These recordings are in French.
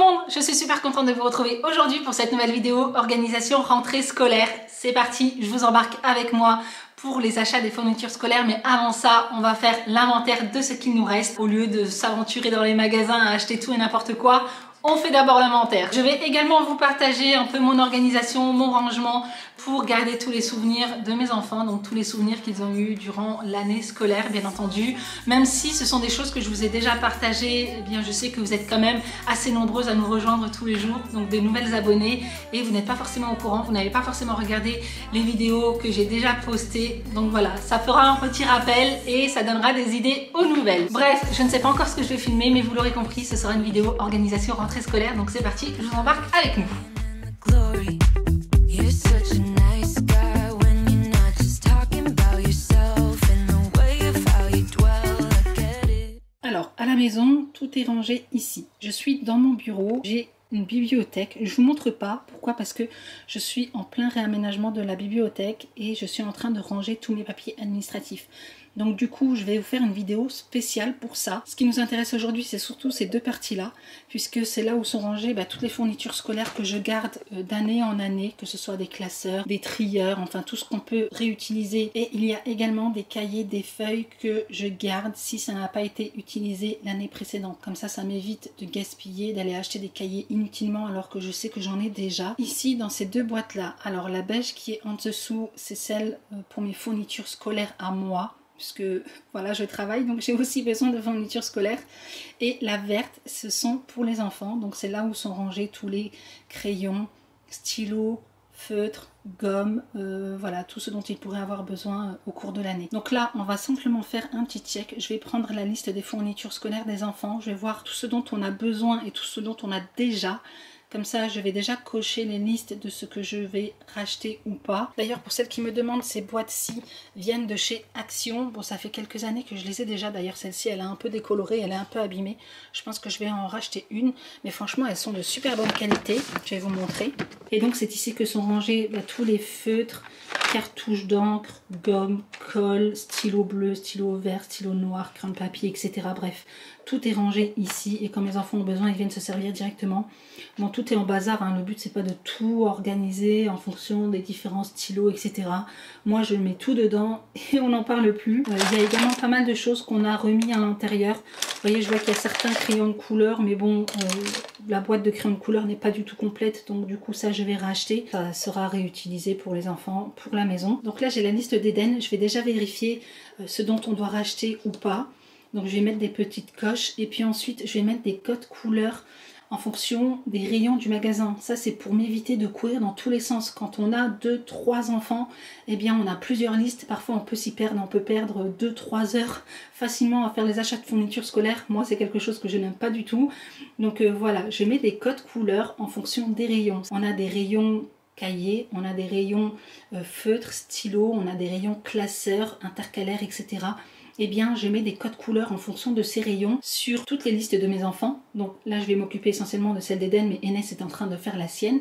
monde, je suis super contente de vous retrouver aujourd'hui pour cette nouvelle vidéo organisation rentrée scolaire. C'est parti, je vous embarque avec moi pour les achats des fournitures scolaires, mais avant ça, on va faire l'inventaire de ce qu'il nous reste. Au lieu de s'aventurer dans les magasins à acheter tout et n'importe quoi, on fait d'abord l'inventaire. Je vais également vous partager un peu mon organisation, mon rangement pour garder tous les souvenirs de mes enfants, donc tous les souvenirs qu'ils ont eu durant l'année scolaire, bien entendu. Même si ce sont des choses que je vous ai déjà partagées, eh bien je sais que vous êtes quand même assez nombreuses à nous rejoindre tous les jours, donc des nouvelles abonnées, et vous n'êtes pas forcément au courant, vous n'avez pas forcément regardé les vidéos que j'ai déjà postées. Donc voilà, ça fera un petit rappel et ça donnera des idées aux nouvelles. Bref, je ne sais pas encore ce que je vais filmer, mais vous l'aurez compris, ce sera une vidéo organisation rentrée scolaire, donc c'est parti, je vous embarque avec nous. Alors, à la maison, tout est rangé ici. Je suis dans mon bureau, j'ai une bibliothèque. Je vous montre pas. Pourquoi? Parce que je suis en plein réaménagement de la bibliothèque et je suis en train de ranger tous mes papiers administratifs. Donc du coup, je vais vous faire une vidéo spéciale pour ça. Ce qui nous intéresse aujourd'hui, c'est surtout ces deux parties-là, puisque c'est là où sont rangées toutes les fournitures scolaires que je garde d'année en année, que ce soit des classeurs, des trieurs, enfin tout ce qu'on peut réutiliser. Et il y a également des cahiers, des feuilles que je garde si ça n'a pas été utilisé l'année précédente. Comme ça m'évite de gaspiller, d'aller acheter des cahiers inutilement alors que je sais que j'en ai déjà. Ici, dans ces deux boîtes-là, alors la beige qui est en dessous, c'est celle pour mes fournitures scolaires à moi, puisque voilà, je travaille, donc j'ai aussi besoin de fournitures scolaires. Et la verte, ce sont pour les enfants, donc c'est là où sont rangés tous les crayons, stylos, feutres, gommes, voilà, tout ce dont ils pourraient avoir besoin au cours de l'année. Donc là, on va simplement faire un petit check. Je vais prendre la liste des fournitures scolaires des enfants, je vais voir tout ce dont on a besoin et tout ce dont on a déjà. Comme ça, je vais déjà cocher les listes de ce que je vais racheter ou pas. D'ailleurs, pour celles qui me demandent, ces boîtes-ci viennent de chez Action. Bon, ça fait quelques années que je les ai déjà. D'ailleurs, celle-ci, elle est un peu décolorée, elle est un peu abîmée. Je pense que je vais en racheter une. Mais franchement, elles sont de super bonne qualité. Je vais vous montrer. Et donc, c'est ici que sont rangés tous les feutres, cartouches d'encre, gomme, colle, stylo bleu, stylo vert, stylo noir, crayon de papier, etc. Bref, tout est rangé ici. Et quand mes enfants ont besoin, ils viennent se servir directement. Bon, tout est en bazar, hein. Le but c'est pas de tout organiser en fonction des différents stylos, etc. Moi je mets tout dedans et on n'en parle plus. Il y a également pas mal de choses qu'on a remis à l'intérieur. Vous voyez, je vois qu'il y a certains crayons de couleur, mais bon, la boîte de crayons de couleur n'est pas du tout complète, donc du coup ça je vais racheter. Ça sera réutilisé pour les enfants, pour la maison. Donc là j'ai la liste d'Eden, je vais déjà vérifier ce dont on doit racheter ou pas. Donc je vais mettre des petites coches et puis ensuite je vais mettre des codes couleurs en fonction des rayons du magasin. Ça c'est pour m'éviter de courir dans tous les sens. Quand on a 2-3 enfants, eh bien on a plusieurs listes, parfois on peut s'y perdre, on peut perdre 2-3 heures facilement à faire les achats de fournitures scolaires. Moi c'est quelque chose que je n'aime pas du tout. Donc voilà, je mets des codes couleurs en fonction des rayons. On a des rayons cahiers, on a des rayons feutres, stylos, on a des rayons classeurs, intercalaires, etc. Eh bien, je mets des codes couleurs en fonction de ces rayons sur toutes les listes de mes enfants. Donc là, je vais m'occuper essentiellement de celle d'Eden, mais Enes est en train de faire la sienne.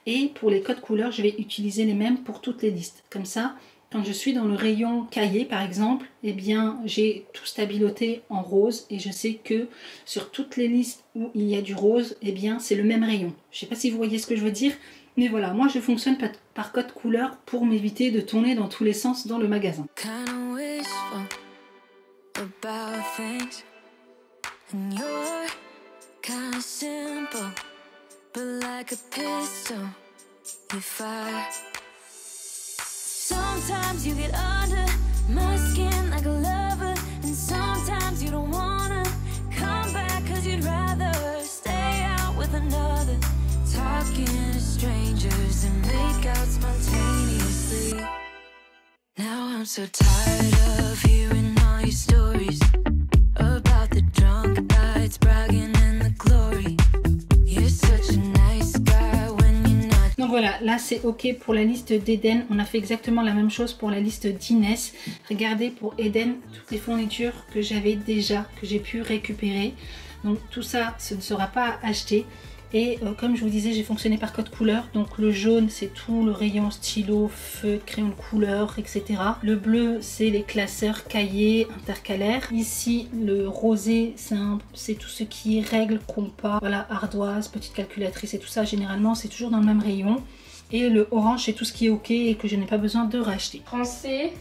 Et pour les codes couleurs, je vais utiliser les mêmes pour toutes les listes. Comme ça, quand je suis dans le rayon cahier, par exemple, eh bien, j'ai tout stabiloté en rose et je sais que sur toutes les listes où il y a du rose, eh bien, c'est le même rayon. Je ne sais pas si vous voyez ce que je veux dire, mais voilà, moi, je fonctionne par code couleur pour m'éviter de tourner dans tous les sens dans le magasin. About things, and you're kind of simple, but like a pistol, you fire. Sometimes you get under my skin like a lover, and sometimes you don't wanna come back cause you'd rather stay out with another, talking to strangers and make out spontaneously. Now I'm so tired of hearing all your stories about the drunk nights, bragging in the glory. You're such a nice guy when you're not. Donc voilà, là c'est ok pour la liste d'Eden. On a fait exactement la même chose pour la liste d'Inès. Regardez pour Eden toutes les fournitures que j'avais déjà, que j'ai pu récupérer. Donc tout ça, ce ne sera pas acheté. Et comme je vous disais, j'ai fonctionné par code couleur. Donc le jaune, c'est tout le rayon stylo, feutre, crayon de couleur, etc. Le bleu, c'est les classeurs, cahiers, intercalaires. Ici, le rosé, c'est tout ce qui est règles, compas, voilà, ardoise, petite calculatrice et tout ça. Généralement, c'est toujours dans le même rayon. Et le orange, c'est tout ce qui est ok et que je n'ai pas besoin de racheter. Français,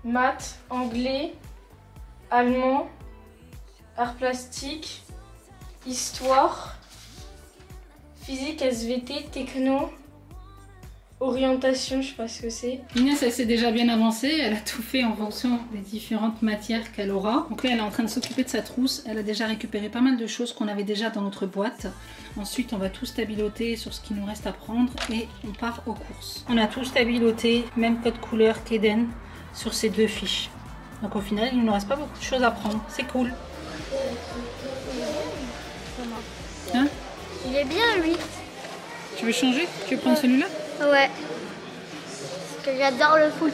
maths, anglais, allemand, art plastique, histoire, physique, SVT, techno, orientation, je sais pas ce que c'est. Inès, elle s'est déjà bien avancée, elle a tout fait en fonction des différentes matières qu'elle aura. Donc là, elle est en train de s'occuper de sa trousse. Elle a déjà récupéré pas mal de choses qu'on avait déjà dans notre boîte. Ensuite, on va tout stabiloter sur ce qu'il nous reste à prendre et on part aux courses. On a tout stabiloté, même code couleur qu'Eden, sur ces 2 fiches. Donc au final, il ne nous reste pas beaucoup de choses à prendre. C'est cool. Hein? Il est bien lui. Tu veux changer? Tu veux prendre celui-là? Ouais. Parce que j'adore le foot.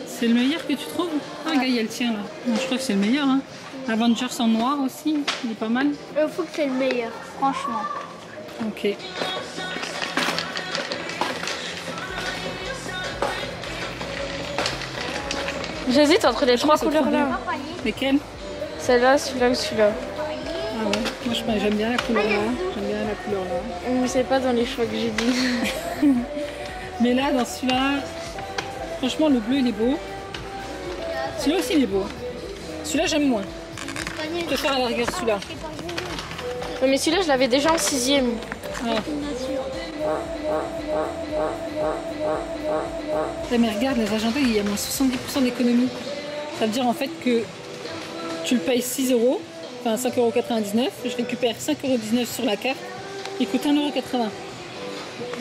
C'est le meilleur que tu trouves? Ah, gars, il y a le tien là. Non, je crois que c'est le meilleur. Hein. Avengers en noir aussi, il est pas mal. Le foot c'est le meilleur, franchement. Ok. J'hésite entre les 3 couleurs là. Lesquels? Celle-là, celui-là ou celui-là. Ah ouais, moi j'aime bien la couleur là. J'aime bien la couleur là. Mais c'est pas dans les choix que j'ai dit. Mais là, dans celui-là, franchement, le bleu il est beau. Celui-là aussi il est beau. Celui-là j'aime moins. Je préfère à la rigueur celui-là. Mais celui-là, je l'avais déjà en 6e. Ah. Mais regarde, les agendas, il y a moins 70% d'économie. Ça veut dire en fait que tu le payes 6 €, enfin 5,99 €. Je récupère 5,19 € sur la carte. Il coûte 1,80 €.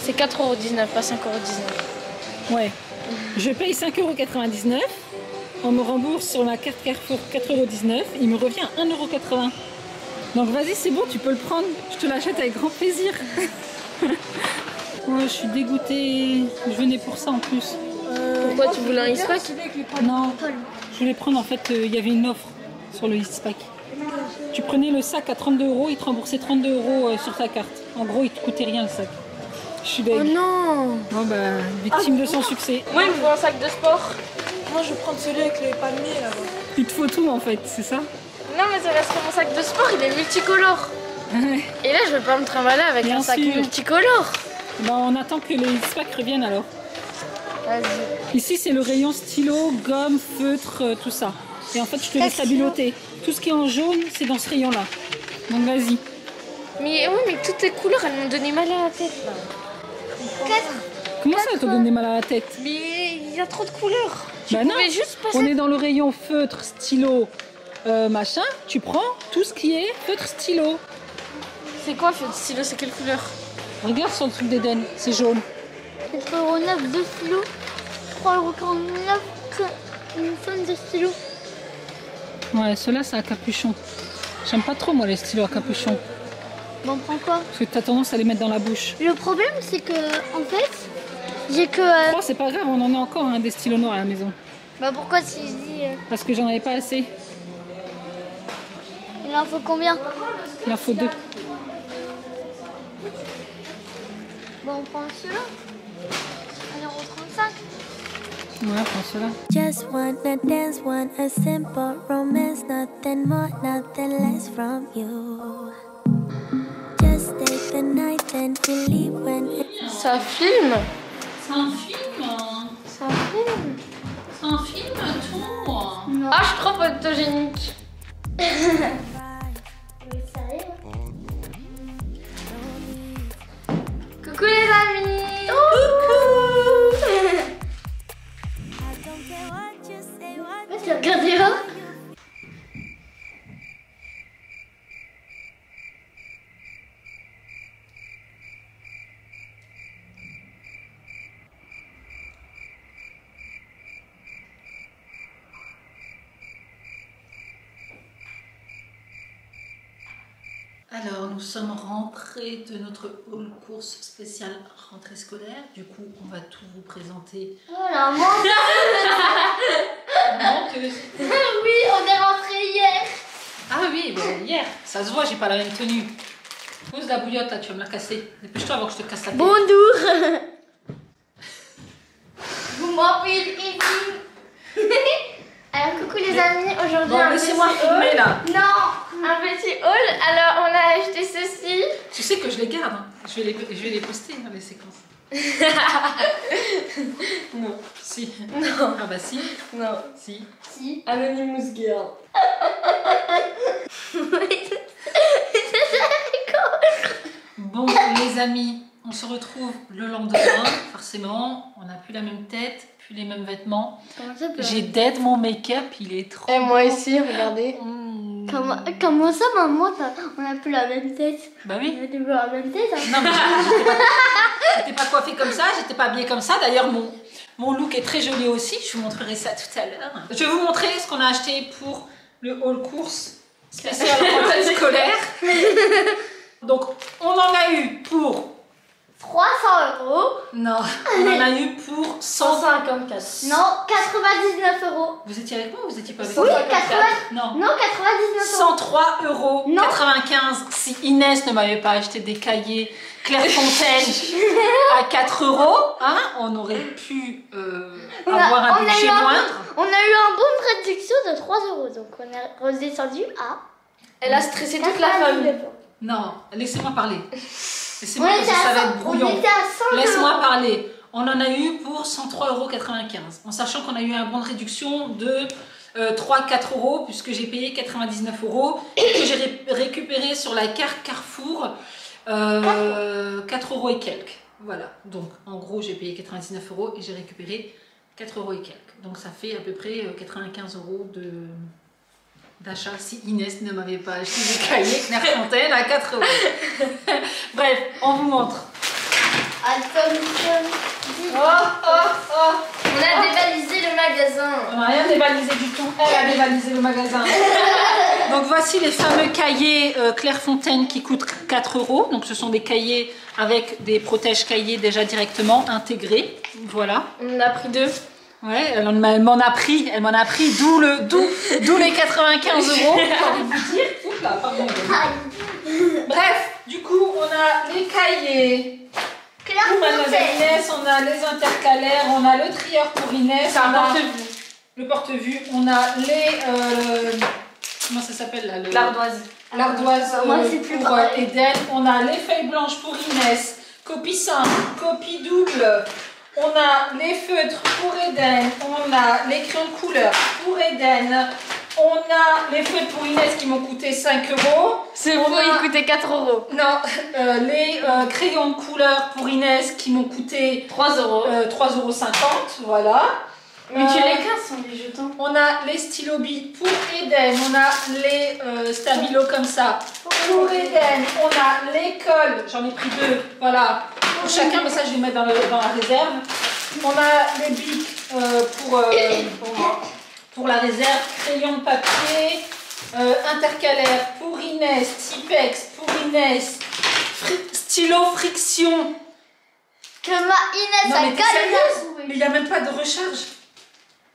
C'est 4,19 €, pas 5,19 €. Ouais. Je paye 5,99 €. On me rembourse sur ma carte Carrefour 4,19 €. Il me revient à 1,80 €. Donc vas-y, c'est bon, tu peux le prendre. Je te l'achète avec grand plaisir. Ouais, je suis dégoûtée. Je venais pour ça en plus. Pourquoi tu voulais un Eastpak? Non, je voulais prendre en fait, il y avait une offre sur le Eastpak. Tu prenais le sac à 32 €, il te remboursait 32 € sur ta carte. En gros, il te coûtait rien le sac. Je suis deg. Oh non! Bon bah, victime de son succès. Moi, il me faut un sac de sport. Moi, je vais prendre celui avec les palmiers là-bas. Il te faut tout en fait, c'est ça? Non, mais ça reste que mon sac de sport, il est multicolore. Et là, je vais pas me trimballer avec Bien un sac sûr. multicolore. Bah, on attend que les Eastpak reviennent alors. Vas-y. Ici, c'est le rayon stylo, gomme, feutre, tout ça. Et en fait, je te laisse stabiloter. Tout ce qui est en jaune, c'est dans ce rayon-là. Donc vas-y. Mais oui, mais toutes les couleurs, elles m'ont donné mal à la tête là. Comment ça, t'as donné mal à la tête? Mais il y a trop de couleurs. Bah non, pouvais juste passer. on est dans le rayon feutre, stylo, machin. Tu prends tout ce qui est feutre, stylo. C'est quoi, feutre stylo? C'est quelle couleur? Regarde sur le truc d'Eden, c'est jaune. 4,9 € 2 stylos. 3,49 € une tonne de stylos. Ouais, ceux-là, c'est à capuchon. J'aime pas trop, moi, les stylos à capuchon. Bon, on prend quoi? Parce que t'as tendance à les mettre dans la bouche. Le problème, c'est que, en fait, j'ai que... Oh, c'est pas grave, on en a encore hein, des stylos noirs à la maison. Bah pourquoi si je dis... Parce que j'en avais pas assez. Il en faut combien? Il en faut 2. Bon, on prend ceux-là. 1,35 €. Ouais, prends ceux-là. Just wanna dance, want a simple romance, nothing more, nothing less from you. Just stay the night, then we leave when it's Ça filme? C'est un film. Ça filme? C'est un film, tout. Ah, je suis trop photogénique. Coucou les amis. Tu as regardé là? Alors, nous sommes rentrés de notre hall course spéciale rentrée scolaire. Du coup, on va tout vous présenter. Voilà, menteuse. Menteuse. Oui, on est rentré hier. Ah oui, bah, hier. Ça se voit, j'ai pas la même tenue. Pose la bouillotte là, tu vas me la casser. Dépêche-toi avant que je te casse la tête. Bonjour. Vous m'appelez Eddy. Alors coucou les amis, aujourd'hui Bon, laissez-moi filmer là. Non, un petit haul. Alors, on a acheté ceci. Tu sais que je les garde, hein. je vais les poster dans les séquences. Non. Si. Non. Ah bah si. Non. Si. Si. Anonymous Girl. Bon les amis, on se retrouve le lendemain. Forcément, on n'a plus la même tête, plus les mêmes vêtements. Comment ça peut J'ai dead mon make-up, il est trop Et moi beau. aussi, regardez. Comment ça maman, on a plus la même tête? Bah oui. On a plus la même tête hein. Non mais j'étais pas coiffée comme ça, j'étais pas habillée comme ça. D'ailleurs mon look est très joli aussi, je vous montrerai ça tout à l'heure. Je vais vous montrer ce qu'on a acheté pour le haul course spécial rentrée scolaire. Donc on en a eu pour... 300 €. Non, on en a eu pour 154. Non, 99 €. Vous étiez avec moi ou vous étiez pas avec Oui, moi? 80... Non. Non, 99 €. 103,95 € si Inès ne m'avait pas acheté des cahiers Clairefontaine à 4 €, hein, on aurait pu avoir un budget moindre. On a eu un bon de réduction de 3 €. Donc on est redescendu à... Elle a stressé toute la famille. Non, laissez-moi parler. Laissez-moi parce que ça va être brouillon. On était à 100 €. Laisse-moi parler. On en a eu pour 103,95 €, en sachant qu'on a eu un bon de réduction de 3-4 € puisque j'ai payé 99 € et que j'ai récupéré sur la carte Carrefour 4 € et quelques. Voilà, donc en gros j'ai payé 99 € et j'ai récupéré 4 € et quelques. Donc ça fait à peu près 95 € d'achat si Inès ne m'avait pas acheté des cahiers Clairefontaine à 4 €. Bref, on vous montre. On a dévalisé le magasin. On n'a rien dévalisé du tout, elle a dévalisé le magasin. Donc voici les fameux cahiers Clairefontaine qui coûtent 4 €. Donc ce sont des cahiers avec des protèges cahiers déjà directement intégrés. Voilà. On en a pris 2. Ouais, elle m'en a pris, d'où les 95 €. J'ai envie de vous dire. Oups là, pardon. Bref, du coup, on a les cahiers pour Mademoiselle Inès, on a les intercalaires, on a le trieur pour Inès, C'est un on a porte-vue. le porte-vue, on a les... comment ça s'appelle là, L'ardoise. l'ardoise Moi, c'est plus pour pareil. Eden, on a les feuilles blanches pour Inès, copie simple, copie double, on a les feutres pour Eden, on a les crayons de couleur pour Eden, on a les feutres pour Inès qui m'ont coûté 5 €. C'est On faux, a- il coûtait 4 €. Non, les crayons de couleur pour Inès qui m'ont coûté 3 €. 3,50 €, voilà. Mais tu les casses, on les jetons. On a les stylos billes pour Eden, on a les stabilos comme ça pour Eden, on a les cols, j'en ai pris 2, voilà, pour chacun, mais ça je vais mettre dans la réserve. On a les bics pour la réserve, crayon de papier, intercalaire pour Inès, Tipex pour Inès, stylo friction. Que ma Inès Non, a mais t'es gagné. sérieuse? Mais il n'y a même pas de recharge.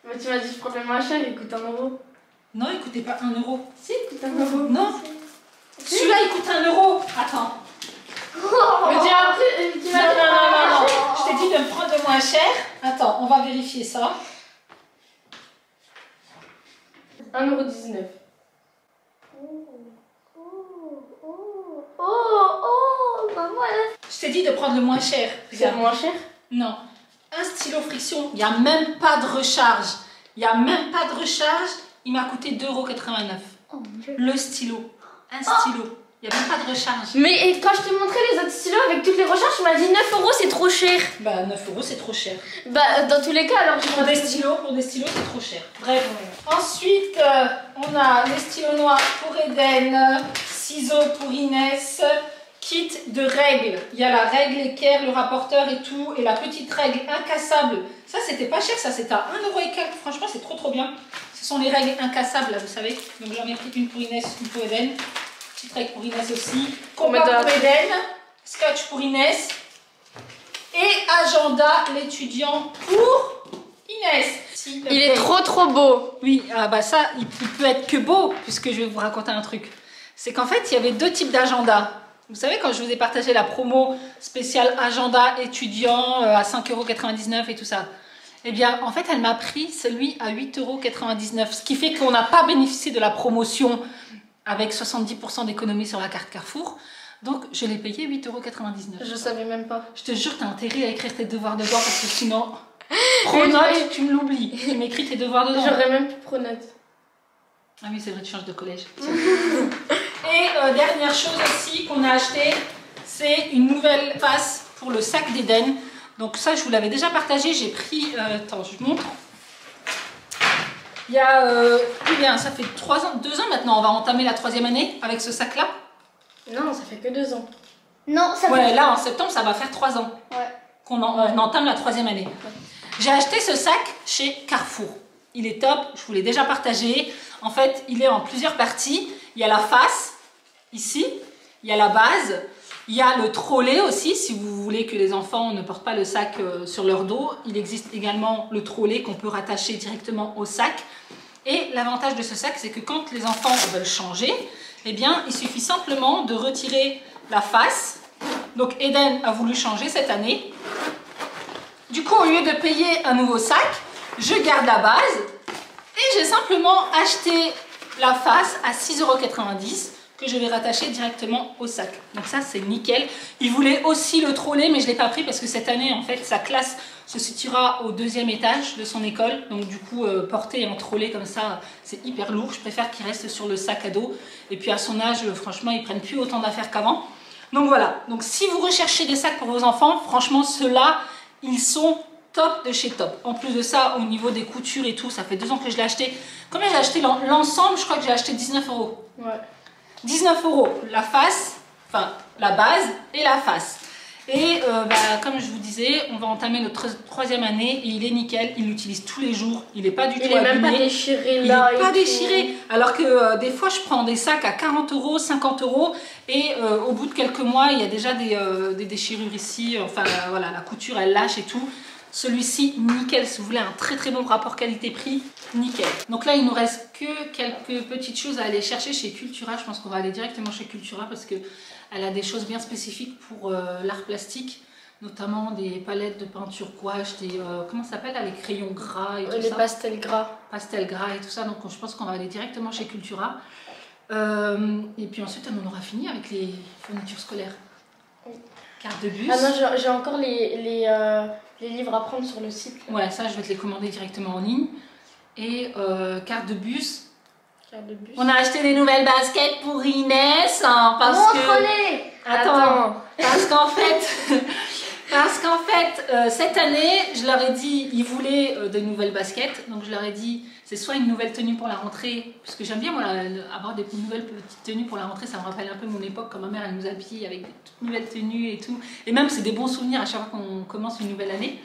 Mais tu m'as dit je prends le moins cher, il coûte 1 €. Non, il coûtait pas 1 €. Si, il coûte 1 €. Non, celui-là il coûte 1 €. Attends. Mais tu m'as pris. Tu m'as dit Non. Je t'ai dit de me prendre le moins cher. Attends, on va vérifier ça. 1,19 Oh, maman, elle Je t'ai dit de prendre le moins cher. C'est Regarde. moins cher. Non. Un stylo friction, il n'y a même pas de recharge. Il n'y a même pas de recharge. Il m'a coûté 2,89 €. Oh mon Dieu. Le stylo. Un stylo. Il n'y a même pas de recharge. Mais et quand je te montrais les autres stylos avec toutes les recharges, tu m'as dit 9 € c'est trop cher. Bah 9 € c'est trop cher. Bah dans tous les cas alors je Pour des stylos c'est trop cher. Bref. Ensuite, on a les stylos noirs pour Eden, ciseaux pour Inès, kit de règles. Il y a la règle équerre, le rapporteur et tout, et la petite règle incassable. Ça, c'était pas cher, ça, c'était à 1 € et quelques. Franchement, c'est trop bien. Ce sont les règles incassables, là, vous savez. Donc, j'en ai pris une pour Inès, une pour Eden. Petite règle pour Inès aussi. Compas mettre pour Eden, scotch pour Inès. Et agenda, l'étudiant pour Inès. Il est trop beau. Oui, ah bah ça, il peut être que beau, puisque je vais vous raconter un truc. C'est qu'en fait, il y avait deux types d'agenda. Vous savez, quand je vous ai partagé la promo spéciale agenda étudiant à 5,99 € et tout ça, eh bien, en fait, elle m'a pris celui à 8,99 €, ce qui fait qu'on n'a pas bénéficié de la promotion avec 70% d'économie sur la carte Carrefour. Donc, je l'ai payé 8,99 €. Je savais même pas. Je te jure, t'as intérêt à écrire tes devoirs dedans parce que sinon, pronote, tu me l'oublies. Tu m'écris tes devoirs dedans. J'aurais même pu pronote. Ah oui, c'est vrai, tu changes de collège. Et dernière chose aussi qu'on a acheté, c'est une nouvelle face pour le sac d'Eden. Donc ça, je vous l'avais déjà partagé. J'ai pris... attends, je vous montre. Il y a... eh bien, ça fait 2 ans maintenant. On va entamer la 3e année avec ce sac-là. Non, ça fait que 2 ans. Non, ça Ouais, fait... là, en septembre, ça va faire 3 ans Ouais. qu'on on entame la 3e année. J'ai acheté ce sac chez Carrefour. Il est top, je vous l'ai déjà partagé. En fait, il est en plusieurs parties. Il y a la face, ici. Il y a la base. Il y a le trolley aussi, si vous voulez que les enfants ne portent pas le sac sur leur dos. Il existe également le trolley qu'on peut rattacher directement au sac. Et l'avantage de ce sac, c'est que quand les enfants veulent changer, eh bien, il suffit simplement de retirer la face. Donc, Eden a voulu changer cette année. Du coup, au lieu de payer un nouveau sac, je garde la base et j'ai simplement acheté la face à 6,90 € que je vais rattacher directement au sac. Donc ça, c'est nickel. Il voulait aussi le trolley, mais je ne l'ai pas pris parce que cette année, en fait, sa classe se situera au 2e étage de son école. Donc du coup, porter un trolley comme ça, c'est hyper lourd. Je préfère qu'il reste sur le sac à dos. Et puis à son âge, franchement, ils ne prennent plus autant d'affaires qu'avant. Donc voilà. Donc si vous recherchez des sacs pour vos enfants, franchement, ceux-là, ils sont top de chez top. En plus de ça, au niveau des coutures et tout, ça fait 2 ans que je l'ai acheté. Combien j'ai acheté l'ensemble? Je crois que j'ai acheté 19 €. Ouais. 19 € la face, enfin la base et la face. Et comme je vous disais, on va entamer notre 3e année et il est nickel. Il l'utilise tous les jours. Il n'est pas du tout abîmé. Il n'est même pas déchiré Il là. n'est pas déchiré. Alors que des fois, je prends des sacs à 40 €, 50 € et au bout de quelques mois, il y a déjà des déchirures ici. Enfin, voilà, la couture, elle lâche et tout. Celui-ci, nickel. Si vous voulez un très très bon rapport qualité-prix, nickel. Donc là, il nous reste que quelques petites choses à aller chercher chez Cultura. Je pense qu'on va aller directement chez Cultura parce que elle a des choses bien spécifiques pour l'art plastique, notamment des palettes de peinture gouache, des comment ça s'appelle, les crayons gras et tout Les ça. pastels gras. Pastels gras et tout ça. Donc je pense qu'on va aller directement chez Cultura. Et puis ensuite, on aura fini avec les fournitures scolaires. Oui. Carte de bus. Ah non, j'ai encore les livres à prendre sur le site. Là. Ouais, ça, je vais te les commander directement en ligne. Et carte de bus. Carte de bus. On a acheté des nouvelles baskets pour Inès hein, parce que... Montre-les! Attends, parce qu'en fait, cette année, je leur ai dit, ils voulaient de nouvelles baskets. Donc je leur ai dit, c'est soit une nouvelle tenue pour la rentrée, parce que j'aime bien moi, avoir des nouvelles petites tenues pour la rentrée, ça me rappelle un peu mon époque quand ma mère elle nous habillait avec des toutes nouvelles tenues et tout. Et même c'est des bons souvenirs à chaque fois qu'on commence une nouvelle année.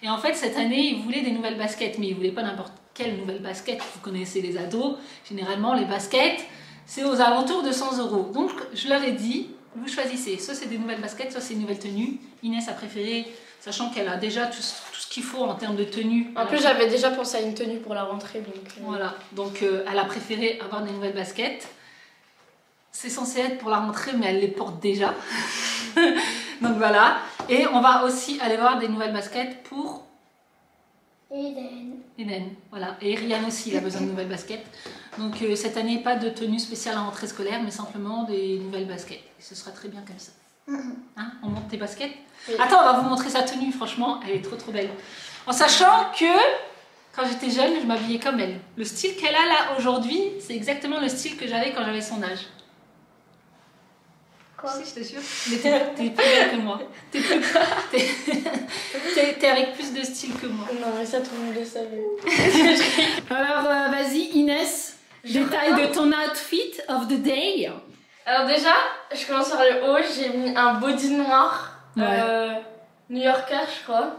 Et en fait, cette année, ils voulaient des nouvelles baskets, mais ils voulaient pas n'importe quelle nouvelle basket. Vous connaissez les ados, généralement les baskets, c'est aux alentours de 100 €. Donc je leur ai dit, vous choisissez, soit c'est des nouvelles baskets, soit c'est une nouvelle tenue. Inès a préféré, sachant qu'elle a déjà tout ce qu'il faut en termes de tenue. En plus, j'avais déjà pensé à une tenue pour la rentrée. Donc, Voilà, donc elle a préféré avoir des nouvelles baskets. C'est censé être pour la rentrée, mais elle les porte déjà. Donc voilà. Et on va aussi aller voir des nouvelles baskets pour Eden. Voilà. Et Rian aussi, il a besoin de nouvelles baskets. Donc cette année, pas de tenue spéciale à rentrée scolaire, mais simplement des nouvelles baskets. Et ce sera très bien comme ça. Hein, on monte tes baskets. Oui. Attends, on va vous montrer sa tenue, franchement, elle est trop trop belle. En sachant que quand j'étais jeune, je m'habillais comme elle. Le style qu'elle a là aujourd'hui, c'est exactement le style que j'avais quand j'avais son âge. Quoi? Si, je t'assure. Mais t'es plus belle que moi. T'es avec plus de style que moi. Non, mais ça, tout le monde le savait. Alors, vas-y, Inès, détail de ton outfit of the day. Alors déjà, je commence par le haut, j'ai mis un body noir, new-yorker je crois,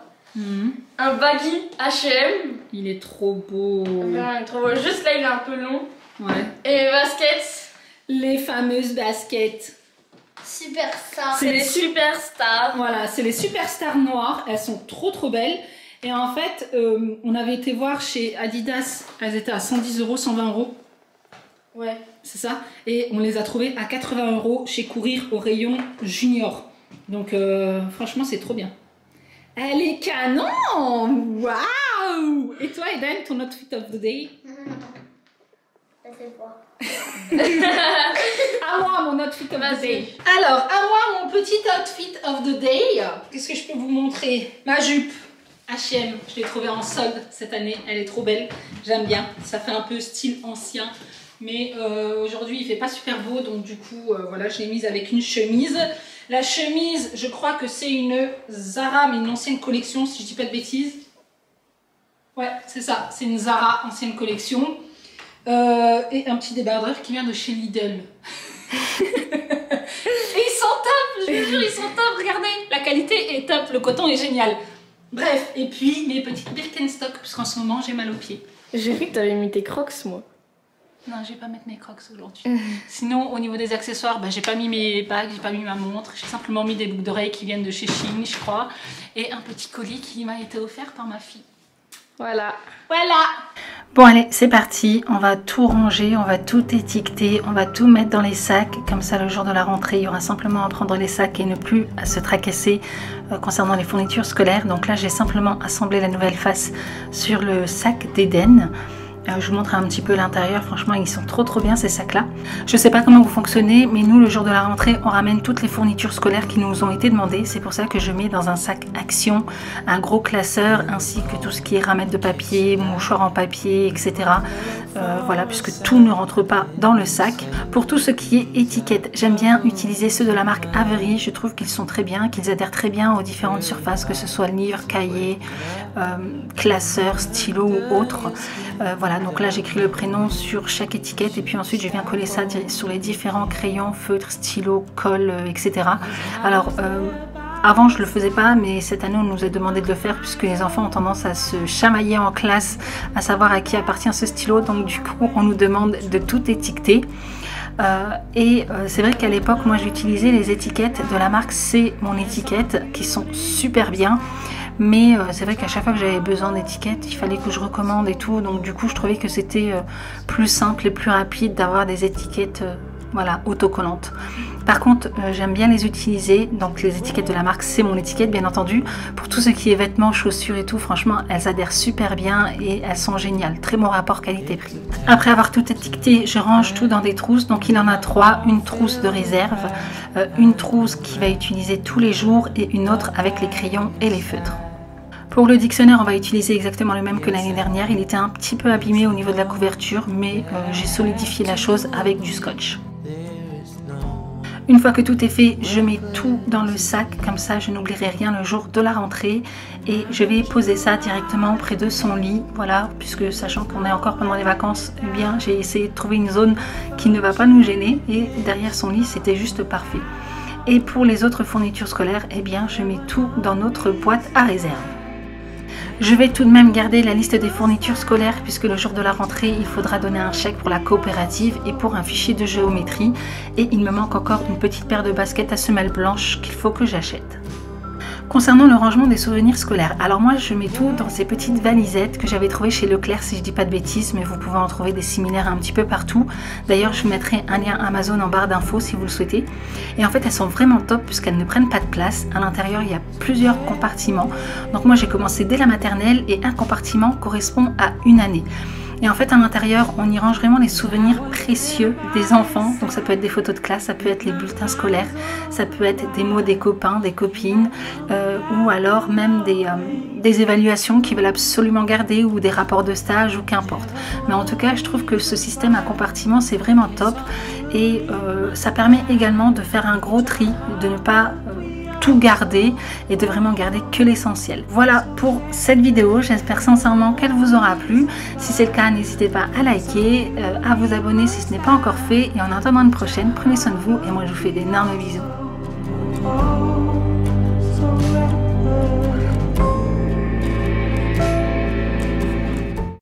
un baggy H&M, Il est trop beau. vraiment il est trop beau, juste là il est un peu long, Ouais. et mes baskets, Les fameuses baskets. Superstar. c'est les superstars. Voilà, c'est les superstars noires. Elles sont trop trop belles. Et en fait, on avait été voir chez Adidas. Elles étaient à 110 €, 120 €. Ouais. c'est ça. Et on les a trouvés à 80 € chez Courir au rayon junior. Donc franchement, c'est trop bien. Elle est canon! Waouh! Et toi, Eden, ton outfit of the day? Ça c'est quoi? À moi, mon outfit of the day. Alors, à moi, mon petit outfit of the day. Qu'est-ce que je peux vous montrer? Ma jupe H&M, je l'ai trouvée en solde cette année. Elle est trop belle. J'aime bien. Ça fait un peu style ancien. Mais aujourd'hui, il fait pas super beau. Donc du coup, voilà, je l'ai mise avec une chemise. La chemise, je crois que c'est une Zara, mais une ancienne collection, si je dis pas de bêtises. Ouais, c'est ça. C'est une Zara, ancienne collection. Et un petit débardeur qui vient de chez Lidl. Et ils sont top, je vous jure, ils sont top. Regardez, la qualité est top, le coton est génial. Bref, et puis mes petites Birkenstock, parce qu'en ce moment, j'ai mal aux pieds. J'ai cru que t'avais mis tes crocs, moi. Non, je vais pas mettre mes crocs aujourd'hui. Sinon, au niveau des accessoires, bah, j'ai pas mis mes bagues, j'ai pas mis ma montre. J'ai simplement mis des boucles d'oreilles qui viennent de chez Shein, je crois. Et un petit colis qui m'a été offert par ma fille. Voilà. Voilà. Bon allez, c'est parti. On va tout ranger, on va tout étiqueter, on va tout mettre dans les sacs. Comme ça, le jour de la rentrée, il y aura simplement à prendre les sacs et ne plus à se tracasser concernant les fournitures scolaires. Donc là, j'ai simplement assemblé la nouvelle face sur le sac d'Eden. Je vous montre un petit peu l'intérieur, franchement ils sont trop bien ces sacs là. Je sais pas comment vous fonctionnez, mais nous le jour de la rentrée on ramène toutes les fournitures scolaires qui nous ont été demandées. C'est pour ça que je mets dans un sac Action un gros classeur ainsi que tout ce qui est ramettes de papier, mouchoirs en papier, etc. Voilà, puisque tout ne rentre pas dans le sac. Pour tout ce qui est étiquette, j'aime bien utiliser ceux de la marque Avery. Je trouve qu'ils sont très bien, qu'ils adhèrent très bien aux différentes surfaces, que ce soit livre, cahier, classeur, stylo ou autre. Voilà, donc là j'écris le prénom sur chaque étiquette et puis ensuite je viens coller ça sur les différents crayons, feutres, stylos, colle, etc. Alors avant je le faisais pas, mais cette année on nous a demandé de le faire puisque les enfants ont tendance à se chamailler en classe, à savoir à qui appartient ce stylo, donc du coup on nous demande de tout étiqueter. C'est vrai qu'à l'époque moi j'utilisais les étiquettes de la marque C'est Mon Étiquette qui sont super bien. Mais c'est vrai qu'à chaque fois que j'avais besoin d'étiquettes, il fallait que je recommande et tout. Donc du coup, je trouvais que c'était plus simple et plus rapide d'avoir des étiquettes voilà, autocollantes. Par contre, j'aime bien les utiliser. Donc les étiquettes de la marque C'est Mon Étiquette, bien entendu. Pour tout ce qui est vêtements, chaussures et tout, franchement, elles adhèrent super bien et elles sont géniales. Très bon rapport qualité-prix. Après avoir tout étiqueté, je range tout dans des trousses. Donc il en a 3. Une trousse de réserve, une trousse qui va utiliser tous les jours et une autre avec les crayons et les feutres. Pour le dictionnaire, on va utiliser exactement le même que l'année dernière. Il était un petit peu abîmé au niveau de la couverture, mais j'ai solidifié la chose avec du scotch. Une fois que tout est fait, je mets tout dans le sac, comme ça je n'oublierai rien le jour de la rentrée. Et je vais poser ça directement près de son lit, voilà, puisque sachant qu'on est encore pendant les vacances, eh bien j'ai essayé de trouver une zone qui ne va pas nous gêner. Et derrière son lit, c'était juste parfait. Et pour les autres fournitures scolaires, eh bien je mets tout dans notre boîte à réserve. Je vais tout de même garder la liste des fournitures scolaires puisque le jour de la rentrée, il faudra donner un chèque pour la coopérative et pour un fichier de géométrie. Et il me manque encore une petite paire de baskets à semelles blanches qu'il faut que j'achète. Concernant le rangement des souvenirs scolaires, alors moi je mets tout dans ces petites valisettes que j'avais trouvées chez Leclerc si je dis pas de bêtises, mais vous pouvez en trouver des similaires un petit peu partout. D'ailleurs je vous mettrai un lien Amazon en barre d'infos si vous le souhaitez. Et en fait elles sont vraiment top puisqu'elles ne prennent pas de place. À l'intérieur il y a plusieurs compartiments. Donc moi j'ai commencé dès la maternelle et un compartiment correspond à une année. Et en fait à l'intérieur on y range vraiment les souvenirs précieux des enfants. Donc ça peut être des photos de classe, ça peut être les bulletins scolaires, ça peut être des mots des copains, des copines, ou alors même des évaluations qu'ils veulent absolument garder ou des rapports de stage ou qu'importe. Mais en tout cas je trouve que ce système à compartiments c'est vraiment top et ça permet également de faire un gros tri, de ne pas tout garder et de vraiment garder que l'essentiel. Voilà pour cette vidéo, j'espère sincèrement qu'elle vous aura plu. Si c'est le cas, n'hésitez pas à liker, à vous abonner si ce n'est pas encore fait et en attendant une prochaine, prenez soin de vous et moi je vous fais d'énormes bisous.